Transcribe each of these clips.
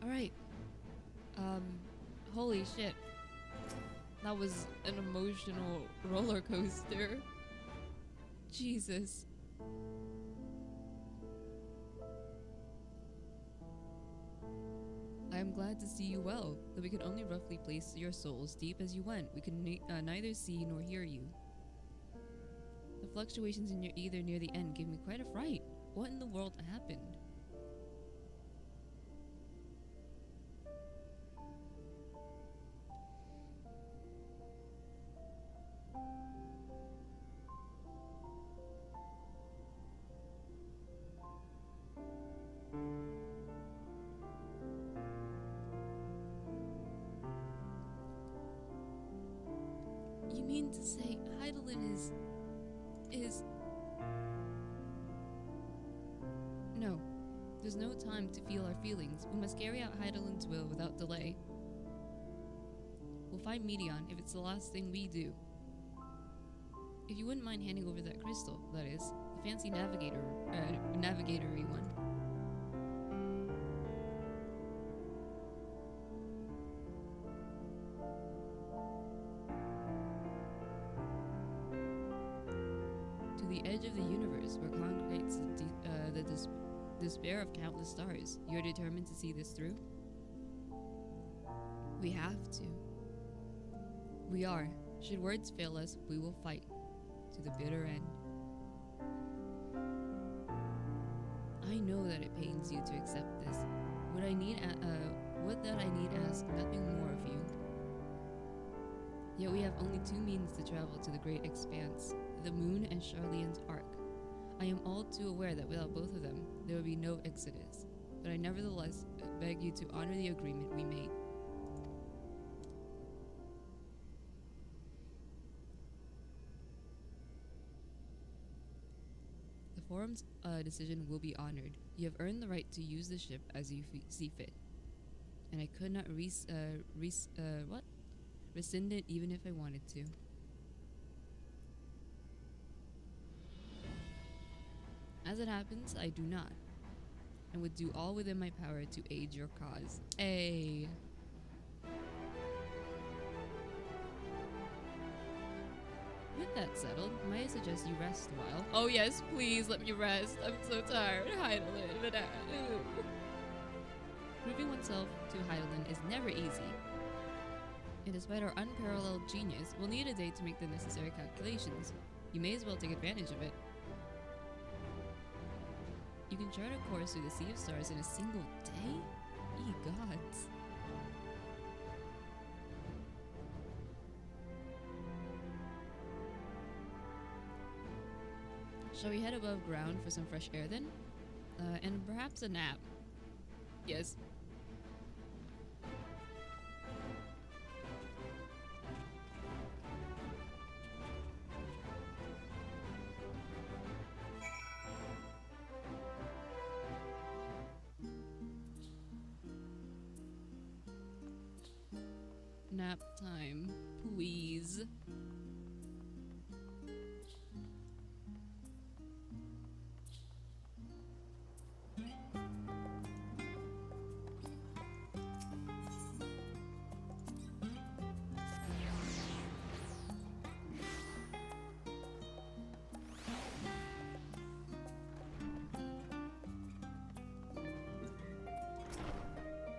Alright. Holy shit. That was an emotional roller coaster. Jesus. I am glad to see you well, though we could only roughly place your souls deep as you went. We could neither see nor hear you. The fluctuations in your ether near the end gave me quite a fright. What in the world happened? You mean to say HYTH is... No. There's no time to feel our feelings. We must carry out HYTH's will without delay. We'll find Medion if it's the last thing we do. If you wouldn't mind handing over that crystal, that is, the fancy navigatory one. To the edge of the universe, where congregates the despair of countless stars. You're determined to see this through? We have to. We are. Should words fail us, we will fight. To the bitter end. I know that it pains you to accept this. What I need ask nothing more of you. Yet we have only two means to travel to the great expanse, the moon and Charlene's arc. I am all too aware that without both of them, there would be no exodus, but I nevertheless beg you to honor the agreement we made. The forum's decision will be honored. You have earned the right to use the ship as you see fit, and I could not rescind it even if I wanted to. As it happens, I do not, and would do all within my power to aid your cause. With that settled, might I suggest you rest a while? Oh yes, please let me rest. I'm so tired. Hydaelyn. Proving oneself to Hydaelyn is never easy. And despite our unparalleled genius, we'll need a day to make the necessary calculations. You may as well take advantage of it. You can chart a course through the Sea of Stars in a single day? Ye gods. Shall we head above ground for some fresh air then? And perhaps a nap. Yes. Nap time, please.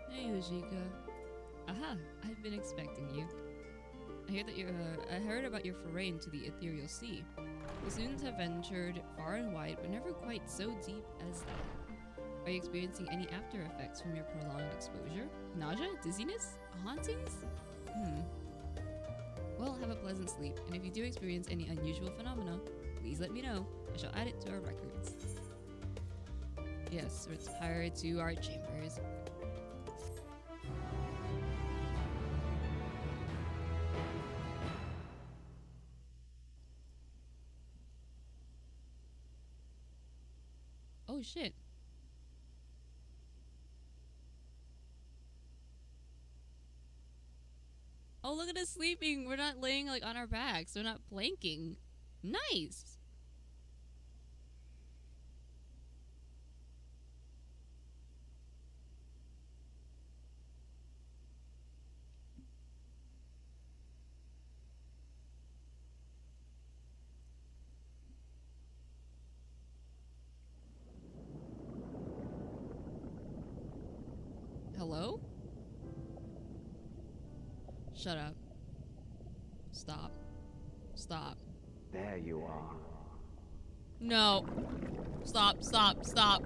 Hey, Ujika. Aha! I've been expecting you. I heard about your foray into the ethereal sea. The students have ventured far and wide, but never quite so deep as that. Are you experiencing any after effects from your prolonged exposure? Nausea? Dizziness? Hauntings? Well, have a pleasant sleep, and if you do experience any unusual phenomena, please let me know. I shall add it to our records. Yes, retire to our chambers. Oh shit. Oh, look at us sleeping. We're not laying like on our backs. We're not planking. Nice. Hello? Shut up. Stop. Stop. There you are. No. Stop, stop, stop.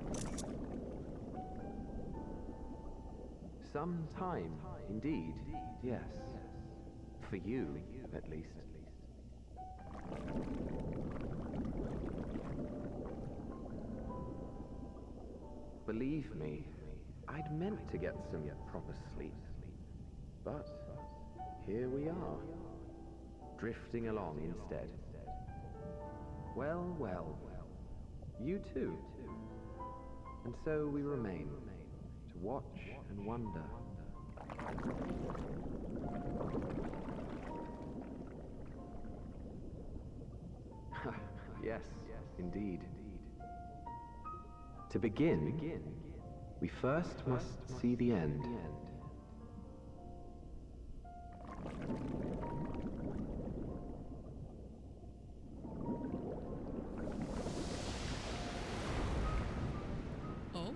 Some time, indeed, yes. For you, at least. Believe me, I'd meant to get some proper sleep. But here we are, drifting along instead. Well, well, you too. And so we remain, to watch and wonder. Yes, indeed. To begin, we first must see the end. Oh?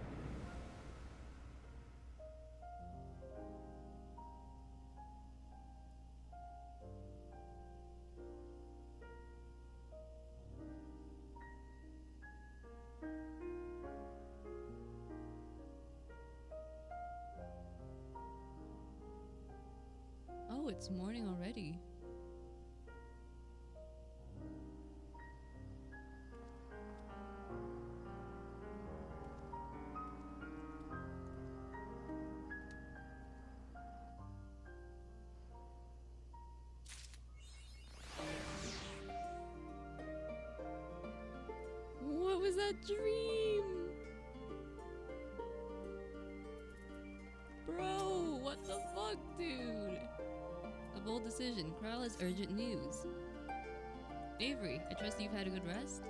Oh, it's morning already. What was that dream? Bro, what the fuck, dude? A bold decision. Kral has urgent news. Avery, I trust you've had a good rest?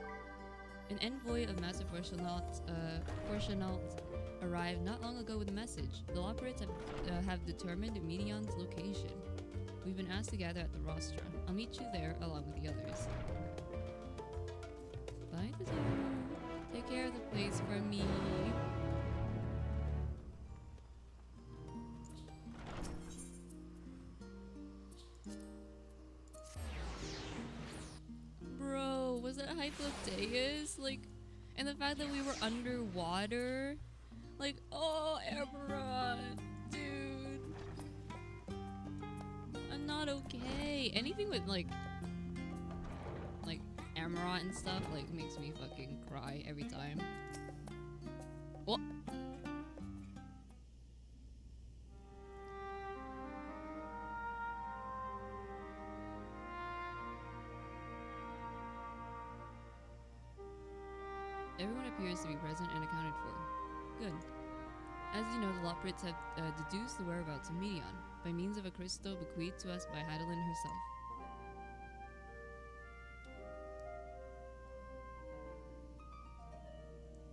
An envoy of Master Fortunaut arrived not long ago with a message. The Loperates have determined Medion's location. We've been asked to gather at the rostra. I'll meet you there along with the others. Bye, Tesoro. Take care of the place for me. Bro, was that HYTH? Like, and the fact that we were underwater? Like, oh, AMAROUT, dude. I'm not okay. Anything with, like AMAROUT and stuff, like, makes me fucking cry every time. What? Everyone appears to be present and accounted for. Good. As you know, the Loperates have deduced the whereabouts of Medion by means of a crystal bequeathed to us by Hydaelyn herself.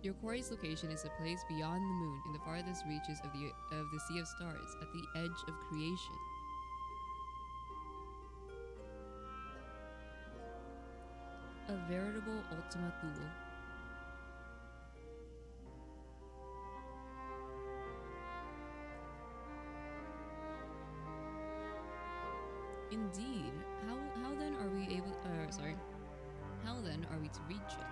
Your quarry's location is a place beyond the moon in the farthest reaches of the Sea of Stars, at the edge of creation. A veritable Ultima Thule. Indeed. How then are we able? How then are we to reach it?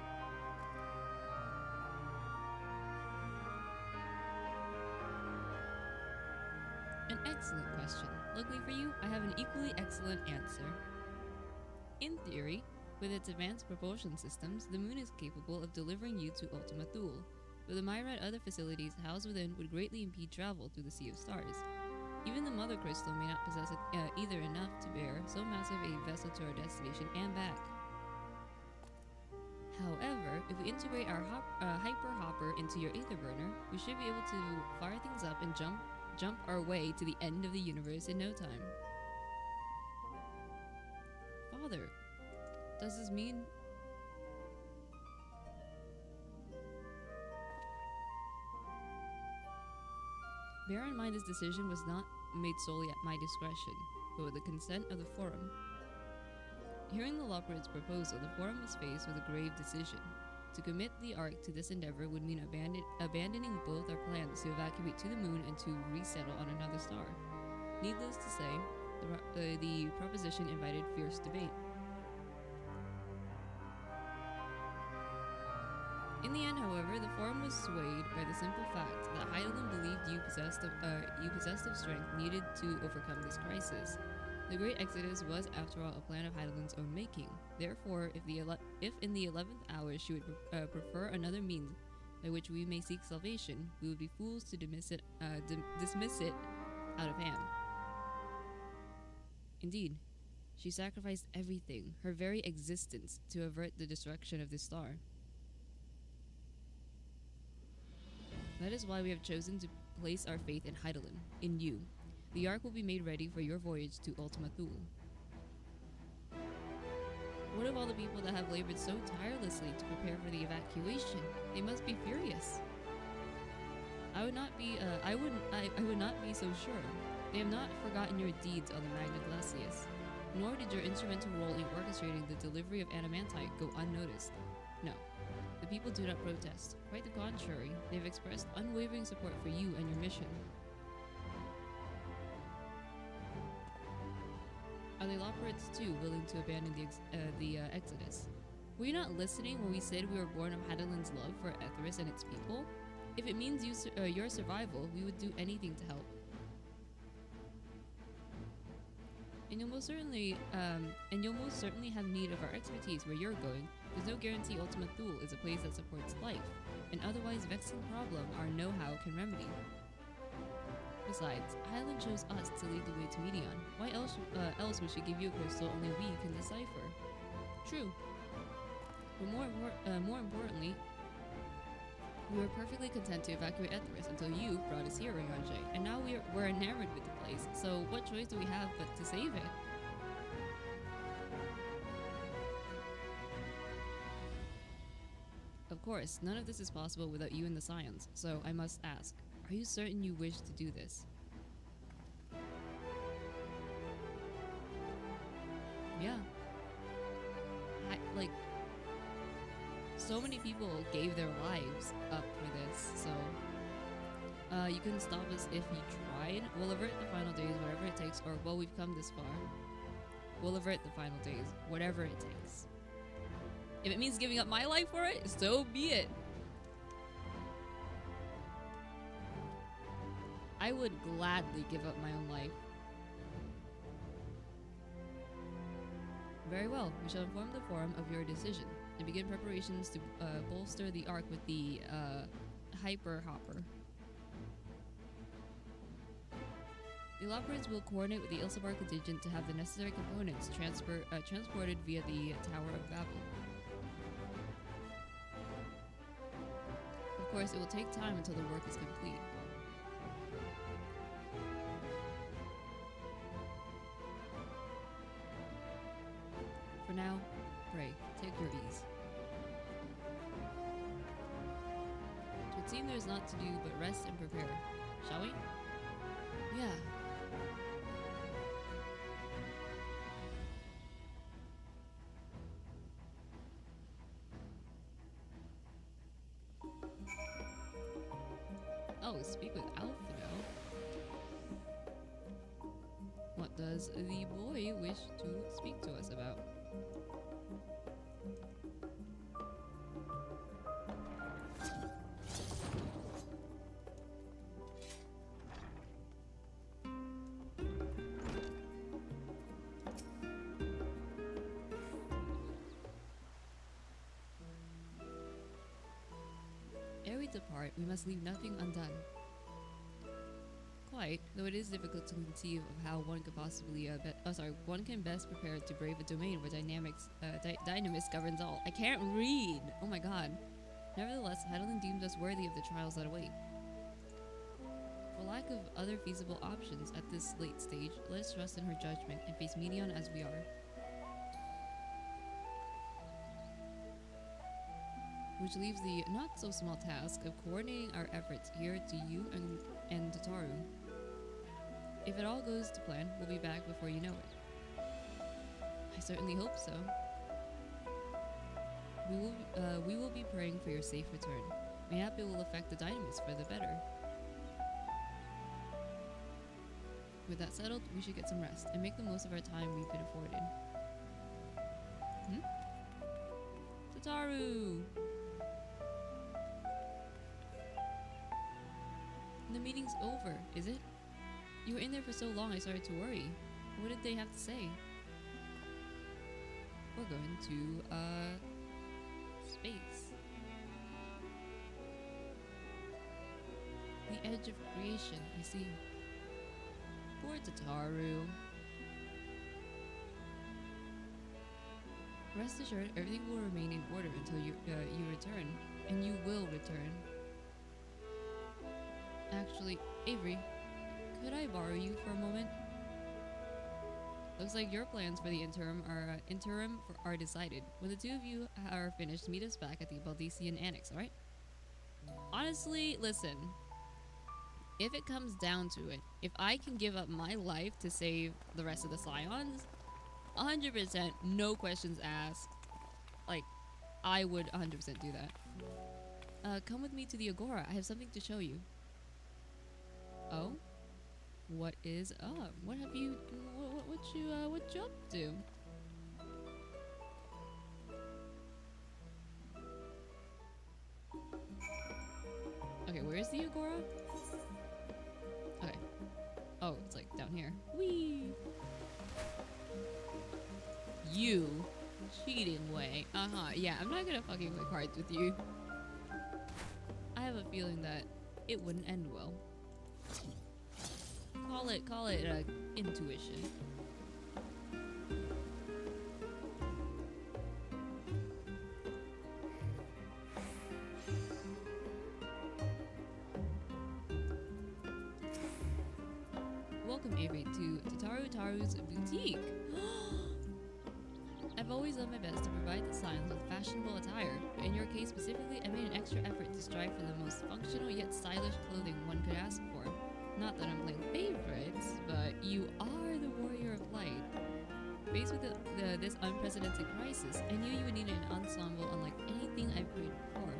An excellent question. Luckily for you, I have an equally excellent answer. In theory, with its advanced propulsion systems, the moon is capable of delivering you to Ultima Thule, but the Myriad other facilities housed within would greatly impede travel through the Sea of Stars. Even the Mother Crystal may not possess either enough to bear so massive a vessel to our destination and back. However, if we integrate our hyper hopper into your Aether burner, we should be able to fire things up and jump our way to the end of the universe in no time. Father, does this mean... Bear in mind this decision was not made solely at my discretion, but with the consent of the Forum. Hearing the Loperates' proposal, the Forum was faced with a grave decision. To commit the Ark to this endeavor would mean abandoning both our plans to evacuate to the moon and to resettle on another star. Needless to say, the proposition invited fierce debate. In the end, however, the forum was swayed by the simple fact that Heidelin believed you possessed of strength needed to overcome this crisis. The Great Exodus was, after all, a plan of Heidelin's own making. Therefore, if in the 11th hour she would prefer another means by which we may seek salvation, we would be fools to dismiss it out of hand. Indeed, she sacrificed everything, her very existence, to avert the destruction of this star. That is why we have chosen to place our faith in Heidelin, in you. The Ark will be made ready for your voyage to Ultima Thule. What of all the people that have labored so tirelessly to prepare for the evacuation? They must be furious. I would not be so sure. They have not forgotten your deeds on the Magna Glacius, nor did your instrumental role in orchestrating the delivery of adamantite go unnoticed. No, the people do not protest. Quite the contrary, they have expressed unwavering support for you and your mission. Are the Loporrits too willing to abandon the Exodus? Were you not listening when we said we were born of Heidelin's love for Aetheris and its people? If it means your survival, we would do anything to help. And you'll most certainly have need of our expertise where you're going. There's no guarantee Ultima Thule is a place that supports life, an otherwise vexing problem our know-how can remedy. Besides, Heidelin chose us to lead the way to Medion. Why else would she give you a crystal only we can decipher? True. But more importantly, we were perfectly content to evacuate Aetheris until you brought us here, Riange, and now we're enamored with the place, so what choice do we have but to save it? Of course, none of this is possible without you and the Scions, so I must ask, are you certain you wish to do this? Yeah. So many people gave their lives up for this, so you couldn't stop us if you tried. We'll avert the final days, whatever it takes, or well, we've come this far. We'll avert the final days, whatever it takes. If it means giving up my life for it, so be it. I would gladly give up my own life. Very well, we shall inform the forum of your decision and begin preparations to bolster the Ark with the Hyper Hopper. The Loporrits will coordinate with the Ilsabar contingent to have the necessary components transported via the Tower of Babel. Of course, it will take time until the work is complete. For now, pray, take your ease. It would seem there is naught to do but rest and prepare. Shall we? Yeah. Oh, speak with Alphino. What does the boy wish to speak to us about? Ere we depart, we must leave nothing undone. Quite, though it is difficult to conceive of how one could possibly, one can best prepare to brave a domain where dynamis governs all. I can't read! Oh my god. Nevertheless, Heidelin deems us worthy of the trials that await. For lack of other feasible options at this late stage, let us trust in her judgment and face Medion as we are. Which leaves the not-so-small task of coordinating our efforts here to you and Tataru. If it all goes to plan, we'll be back before you know it. I certainly hope so. We will be praying for your safe return. Mayhap it will affect the dynamis for the better. With that settled, we should get some rest and make the most of our time we've been afforded. Tataru! The meeting's over, is it? You were in there for so long I started to worry. What did they have to say? We're going to, space. The edge of creation, I see. Poor Tataru. Rest assured, everything will remain in order until you return. And you will return. Actually, Avery, could I borrow you for a moment? Looks like your plans for the interim are decided. When the two of you are finished, meet us back at the Baldician Annex, alright? Honestly, listen. If it comes down to it, if I can give up my life to save the rest of the Scions, 100%, no questions asked. Like, I would 100% do that. Come with me to the Agora. I have something to show you. Oh? What is up? What have you... what you up to? Okay, where's the Agora? Okay. Oh, it's like down here. Whee! You cheating way. Yeah, I'm not gonna fucking play cards with you. I have a feeling that it wouldn't end well. Call it intuition. Welcome, Avery, to Taru's boutique. I've always done my best to provide the Scions with fashionable attire, but in your case specifically, I made an extra effort to strive for the most functional yet stylish clothing one could ask for. Not that I'm playing favorites, but you are the warrior of light. Faced with this unprecedented crisis, I knew you would need an ensemble unlike anything I've created before,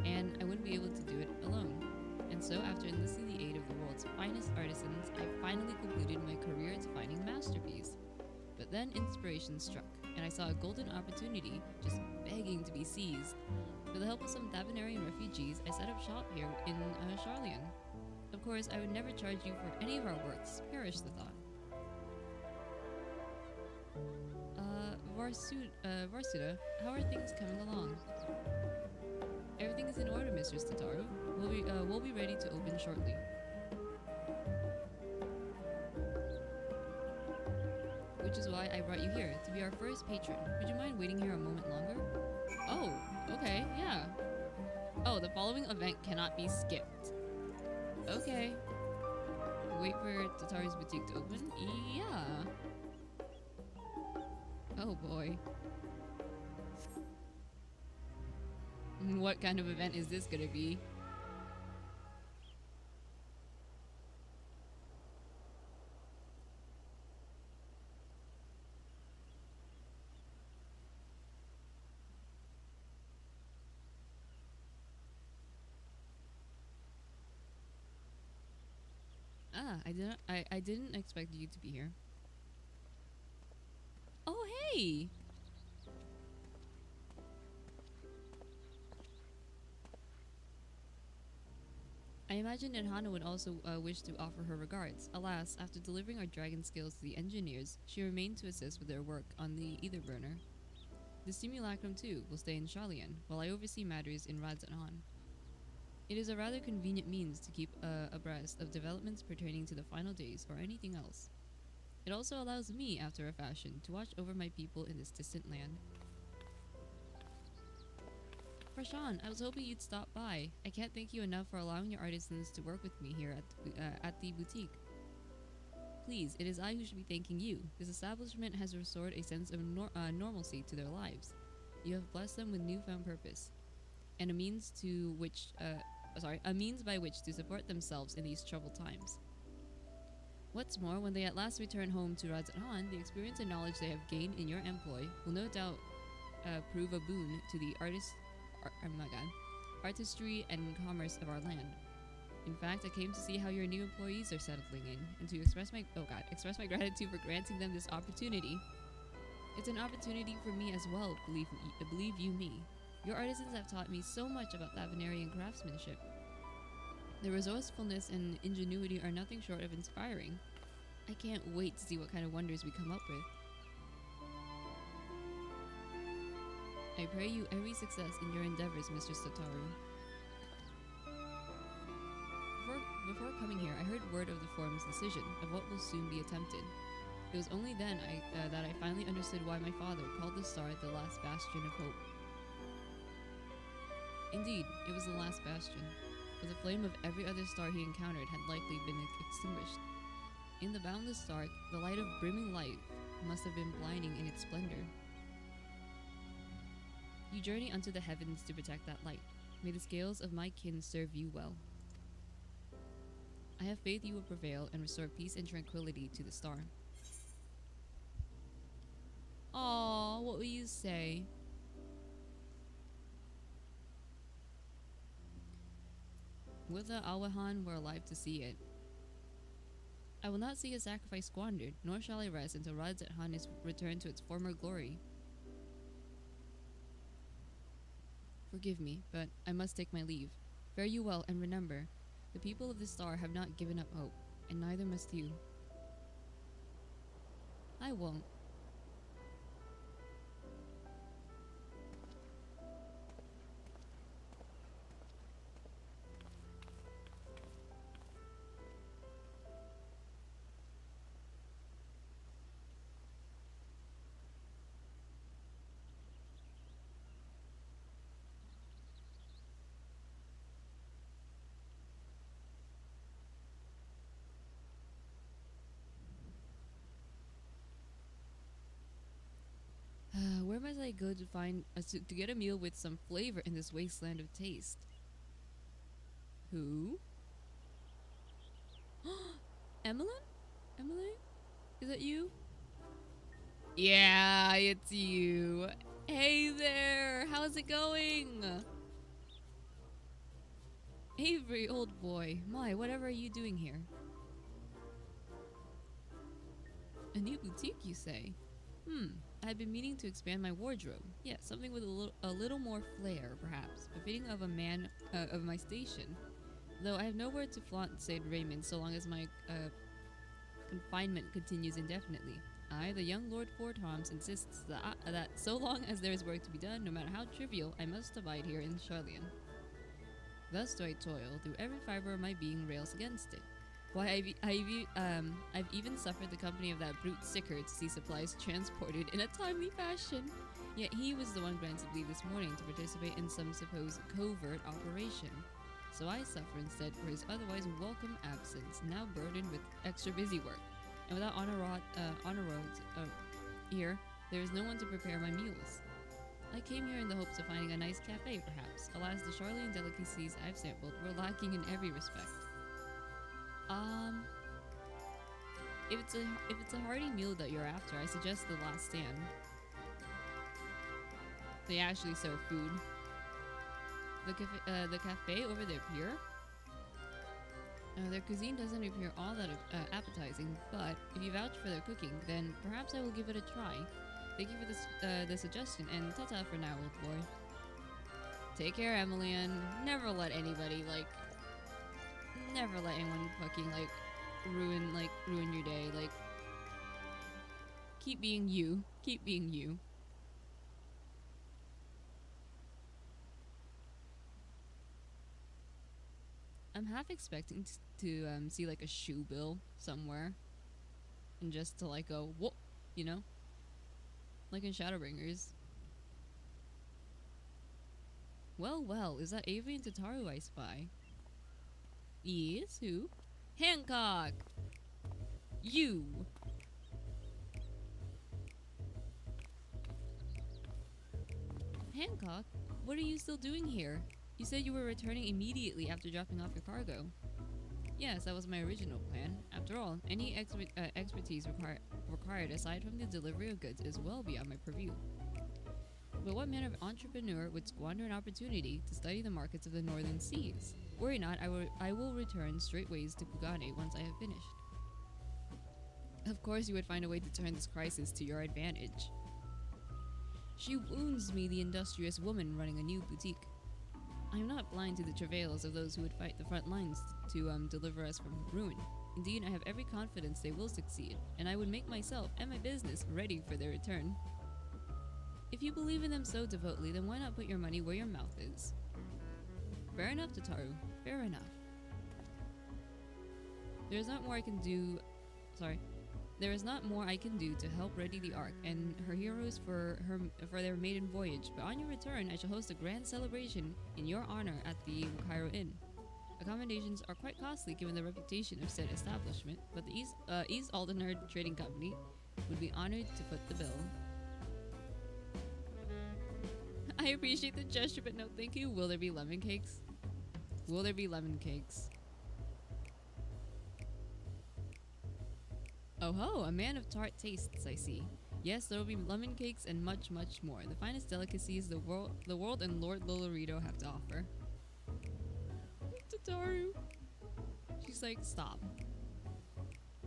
and I wouldn't be able to do it alone. And so, after enlisting the aid of the world's finest artisans, I finally concluded my career-defining masterpiece. But then inspiration struck, and I saw a golden opportunity just begging to be seized. With the help of some Thavenarian refugees, I set up shop here in Charlian. Of course, I would never charge you for any of our works. Perish the thought. Varsuda, how are things coming along? Everything is in order, Mistress Tataru. We'll be ready to open shortly. Which is why I brought you here, to be our first patron. Would you mind waiting here a moment longer? Oh, okay, yeah. Oh, the following event cannot be skipped. Okay. Wait for Tataru's boutique to open? Yeah. Oh boy. What kind of event is this gonna be? I didn't expect you to be here. Oh hey! I imagined that Hana would also wish to offer her regards. Alas, after delivering our dragon skills to the engineers, she remained to assist with their work on the ether burner. The simulacrum too will stay in Charlian, while I oversee matters in Radzan. It is a rather convenient means to keep abreast of developments pertaining to the final days or anything else. It also allows me, after a fashion, to watch over my people in this distant land. Prashan, I was hoping you'd stop by. I can't thank you enough for allowing your artisans to work with me here at the boutique. Please, it is I who should be thanking you. This establishment has restored a sense of normalcy to their lives. You have blessed them with newfound purpose, and a means by which to support themselves in these troubled times. What's more, when they at last return home to Radzan, the experience and knowledge they have gained in your employ will no doubt prove a boon to the oh my god, artistry and commerce of our land. In fact, I came to see how your new employees are settling in, and to express my express my gratitude for granting them this opportunity. It's an opportunity for me as well, believe you me. Your artisans have taught me so much about Lavenarian craftsmanship. Their resourcefulness and ingenuity are nothing short of inspiring. I can't wait to see what kind of wonders we come up with. I pray you every success in your endeavors, Mr. Satoru. Before coming here, I heard word of the forum's decision, of what will soon be attempted. It was only then that I finally understood why my father called the star the last bastion of hope. Indeed, it was the last bastion, for the flame of every other star he encountered had likely been extinguished. In the boundless dark, the light of brimming light must have been blinding in its splendor. You journey unto the heavens to protect that light. May the scales of my kin serve you well. I have faith you will prevail and restore peace and tranquility to the star. Aww, what will you say? Would the Awahan were alive to see it. I will not see a sacrifice squandered, nor shall I rest until Radzat-Han is returned to its former glory. Forgive me, but I must take my leave. Fare you well, and remember, the people of the star have not given up hope, and neither must you. I won't. Where must I go to find to get a meal with some flavor in this wasteland of taste? Who? Emmeline? Emily? Is that you? Yeah, it's you. Hey there, how's it going? Avery, old boy. My, whatever are you doing here? A new boutique, you say? I had been meaning to expand my wardrobe. Yeah, something with a little more flair, perhaps, befitting of a man of my station. Though I have nowhere to flaunt said raiment so long as my confinement continues indefinitely. I, the young Lord Fordhams, insists that so long as there is work to be done, no matter how trivial, I must abide here in Charlian. Thus do I toil, through every fiber of my being rails against it. Why, I've even suffered the company of that brute Sicker to see supplies transported in a timely fashion. Yet he was the one granted leave this morning to participate in some supposed covert operation. So I suffer instead for his otherwise welcome absence, now burdened with extra busy work. And without AMAROUT here, there is no one to prepare my meals. I came here in the hopes of finding a nice cafe, perhaps. Alas, the Charlian delicacies I've sampled were lacking in every respect. If it's a hearty meal that you're after, I suggest the Last Stand. They actually serve food. The cafe over there, Pier. Their cuisine doesn't appear all that appetizing, but if you vouch for their cooking, then perhaps I will give it a try. Thank you for the suggestion, and ta-ta for now, old boy. Take care, Emilian. Never let anybody, never let anyone fucking, ruin your day. Keep being you. Keep being you. I'm half expecting to see, a shoe bill somewhere. And just to, go, whoop, you know? Like in Shadowbringers. Well, is that Avery and Tataru I spy? Yes, who? Hancock! You! Hancock? What are you still doing here? You said you were returning immediately after dropping off your cargo. Yes, that was my original plan. After all, any expertise required aside from the delivery of goods is well beyond my purview. But what man of entrepreneur would squander an opportunity to study the markets of the northern seas? Worry not, I will return straightways to Pugane once I have finished. Of course you would find a way to turn this crisis to your advantage. She wounds me, the industrious woman running a new boutique. I am not blind to the travails of those who would fight the front lines to deliver us from ruin. Indeed, I have every confidence they will succeed, and I would make myself and my business ready for their return. If you believe in them so devoutly, then why not put your money where your mouth is? Fair enough, Tataru. Fair enough. There is not more I can do... There is not more I can do to help ready the Ark and her heroes for their maiden voyage, but on your return I shall host a grand celebration in your honor at the Cairo Inn. Accommodations are quite costly given the reputation of said establishment, but the East Aldener Trading Company would be honored to foot the bill. I appreciate the gesture, but no thank you. Will there be lemon cakes? Will there be lemon cakes? Oh ho, a man of tart tastes, I see. Yes, there will be lemon cakes and much, much more. The finest delicacies the world and Lord Lolorito have to offer. Tataru. She's like, stop.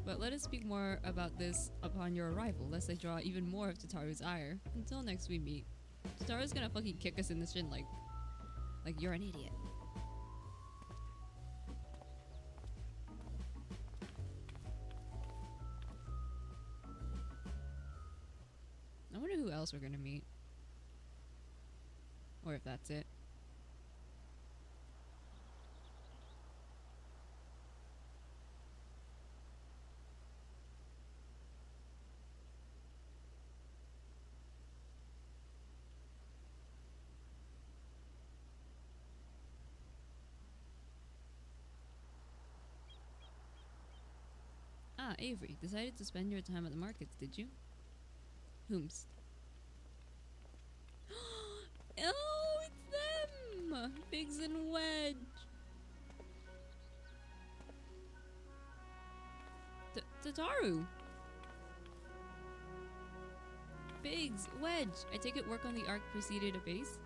But let us speak more about this upon your arrival, lest I draw even more of Tataru's ire. Until next we meet. Tataru's gonna fucking kick us in the shin like you're an idiot. I wonder who else we're gonna meet. Or if that's it. Ah, Avery, decided to spend your time at the markets, did you? Whomst. Oh, it's them! Biggs and Wedge! Tataru! Biggs, Wedge! I take it work on the Ark proceeded apace?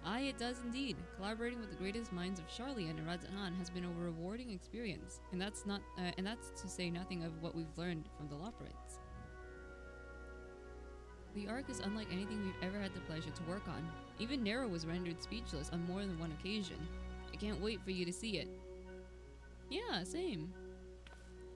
Aye, it does indeed. Collaborating with the greatest minds of Charlian and Radzahan has been a rewarding experience, and that's to say nothing of what we've learned from the Loperites. The Ark is unlike anything we've ever had the pleasure to work on. Even Nero was rendered speechless on more than one occasion. I can't wait for you to see it. Yeah, same.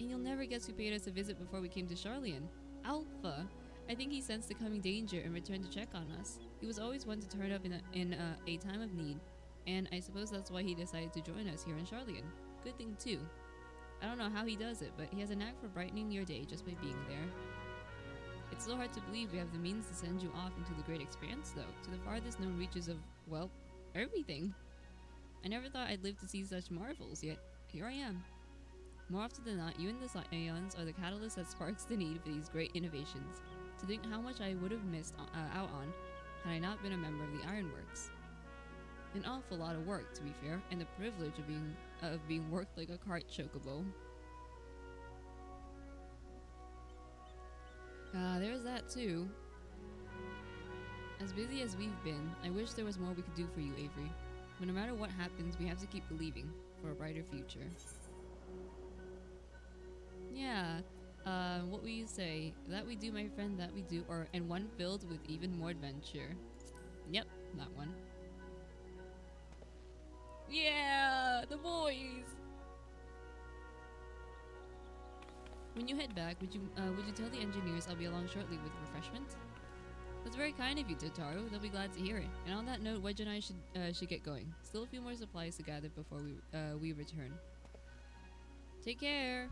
And you'll never guess who paid us a visit before we came to Charlian. Alpha. I think he sensed the coming danger and returned to check on us. He was always one to turn up in a time of need, and I suppose that's why he decided to join us here in Charlian. Good thing too. I don't know how he does it, but he has a knack for brightening your day just by being there. It's so hard to believe we have the means to send you off into the great expanse, though, to the farthest known reaches of, well, everything. I never thought I'd live to see such marvels, yet here I am. More often than not, you and the Scions are the catalyst that sparks the need for these great innovations. To think how much I would have missed out on had I not been a member of the Ironworks. An awful lot of work, to be fair, and the privilege of being worked like a cart chocobo. There's that too. As busy as we've been, I wish there was more we could do for you, Avery. But no matter what happens, we have to keep believing for a brighter future. Yeah, what will you say? That we do, my friend, that we do, and one filled with even more adventure. Yep, that one. Yeah, the boys! When you head back, would you tell the engineers I'll be along shortly with refreshments? That's very kind of you, Totaro. They'll be glad to hear it. And on that note, Wedge and I should get going. Still a few more supplies to gather before we return. Take care!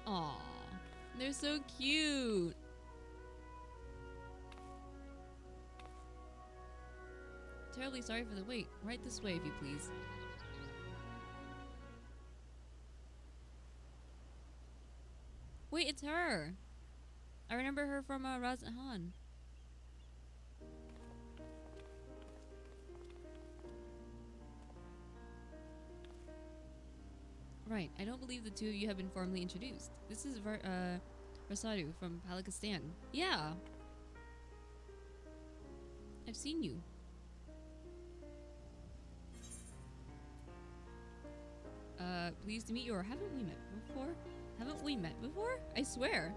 Aww, they're so cute! Terribly sorry for the wait. Right this way, if you please. Wait, it's her! I remember her from Razhan. Right, I don't believe the two of you have been formally introduced. This is Rasadu from Palakistan. Yeah! I've seen you. Pleased to meet you, or haven't we met before? Haven't we met before? I swear.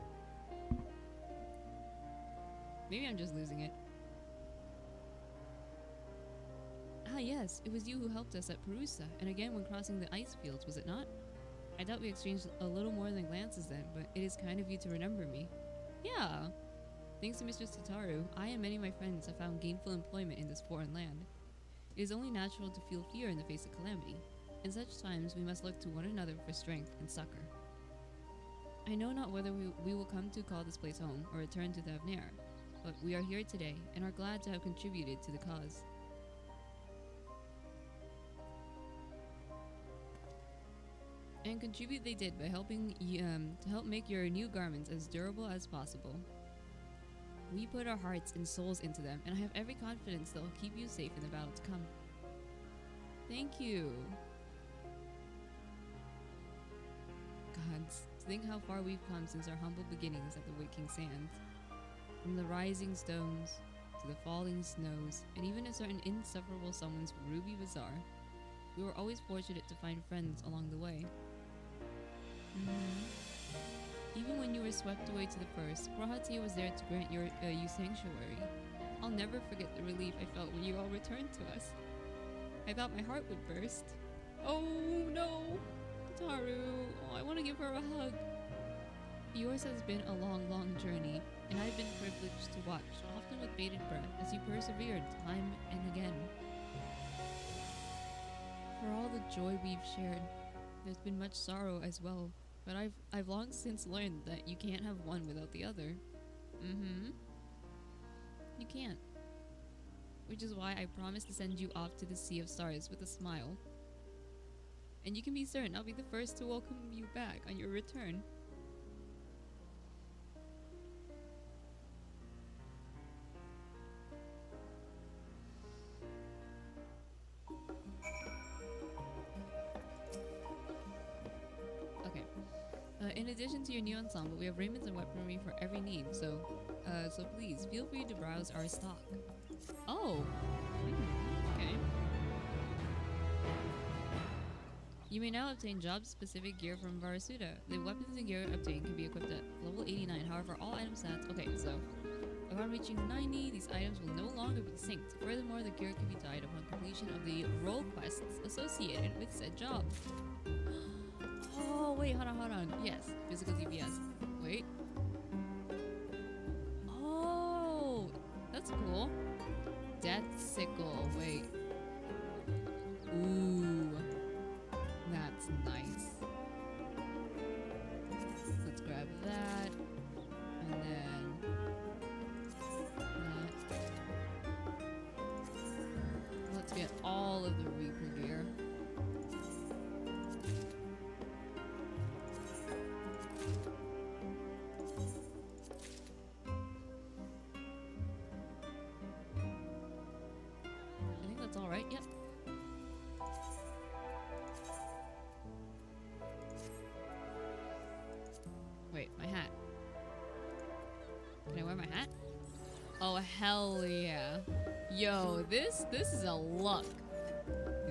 Maybe I'm just losing it. Ah yes, it was you who helped us at Perusa, and again when crossing the ice fields, was it not? I doubt we exchanged a little more than glances then, but it is kind of you to remember me. Yeah. Thanks to Mr. Satoru, I and many of my friends have found gainful employment in this foreign land. It is only natural to feel fear in the face of calamity. In such times, we must look to one another for strength and succor. I know not whether we will come to call this place home or return to Thavnair, but we are here today and are glad to have contributed to the cause. And contribute they did by helping to help make your new garments as durable as possible. We put our hearts and souls into them, and I have every confidence they'll keep you safe in the battle to come. Thank you. Gods, to think how far we've come since our humble beginnings at the Waking Sands. From the rising stones, to the falling snows, and even a certain insufferable someone's ruby bazaar, we were always fortunate to find friends along the way. Even when you were swept away to the first, Prahatia was there to grant you sanctuary. I'll never forget the relief I felt when you all returned to us. I thought my heart would burst. Oh no! Taru, oh, I want to give her a hug. Yours has been a long, long journey, and I've been privileged to watch, often with bated breath, as you persevered time and again. For all the joy we've shared, there's been much sorrow as well, but I've long since learned that you can't have one without the other. You can't. Which is why I promised to send you off to the Sea of Stars with a smile. And you can be certain I'll be the first to welcome you back on your return. Okay. In addition to your new ensemble, we have raiments and weaponry for every need, so please feel free to browse our stock. Oh! Okay. You may now obtain job-specific gear from Varasuda. The weapons and gear obtained can be equipped at level 89, however all item stats... Okay, so upon reaching 90, these items will no longer be synced. Furthermore, the gear can be dyed upon completion of the role quests associated with said job. Oh, wait, hold on. Yes, physical DPS. Wait. Oh, that's cool. Death Sickle, wait. Ooh. That's nice. Let's grab that. And then that. Let's get all of the Reaper gear. I think that's all right. Yep. Wait, my hat. Can I wear my hat? Oh, hell yeah. Yo, this is a look.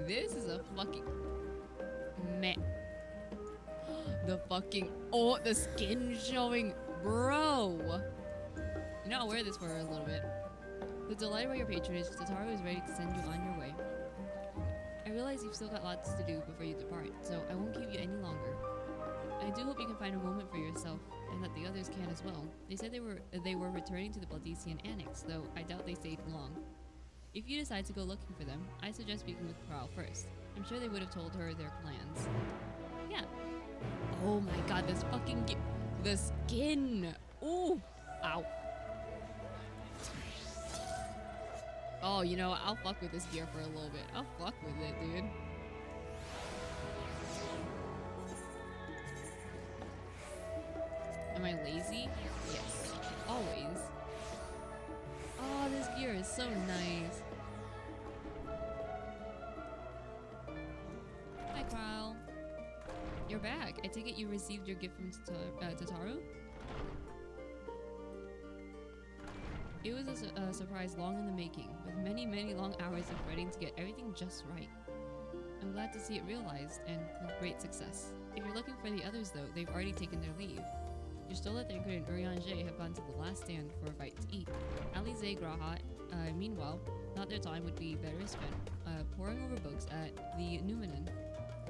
This is a fucking... Man. The fucking... Oh, the skin showing. Bro. You know, I'll wear this for a little bit. With delight by your patronage, Tataru is ready to send you on your way. I realize you've still got lots to do before you depart, so I won't keep you any longer. I do hope you can find a moment for yourself, and that the others can as well. They said they were returning to the Baldician Annex, though I doubt they stayed long. If you decide to go looking for them, I suggest speaking with Prowl first. I'm sure they would have told her their plans. Yeah. Oh my god, this fucking the skin! Ooh! Ow. Oh, you know, I'll fuck with this gear for a little bit. I'll fuck with it, dude. Am I lazy? Yes. Always. Oh, this gear is so nice. Hi, Prowl. you're back. I take it you received your gift from Tataru? It was a surprise long in the making, with many, many long hours of fretting to get everything just right. I'm glad to see it realized, and with great success. If you're looking for the others though, they've already taken their leave. Your Stola Thinker and Urianger have gone to the last stand for a bite to eat. Alize Graha, meanwhile, thought their time would be better spent poring over books at the Numenon.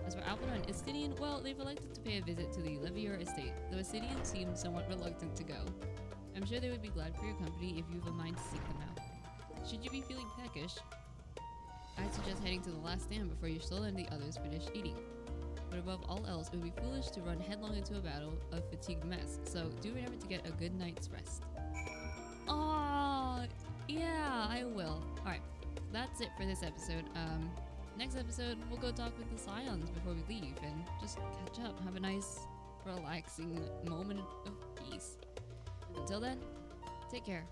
As for Alpha and Istidian, well, they've elected to pay a visit to the Levier estate, though Istidian seemed somewhat reluctant to go. I'm sure they would be glad for your company if you have a mind to seek them out. Should you be feeling peckish, I'd suggest heading to the last stand before your Stola and the others finish eating. But above all else, it would be foolish to run headlong into a battle of fatigued mess, so do remember to get a good night's rest. Aww, yeah, I will. Alright, that's it for this episode. Next episode, we'll go talk with the Scions before we leave and just catch up, have a nice, relaxing moment of peace. Until then, take care.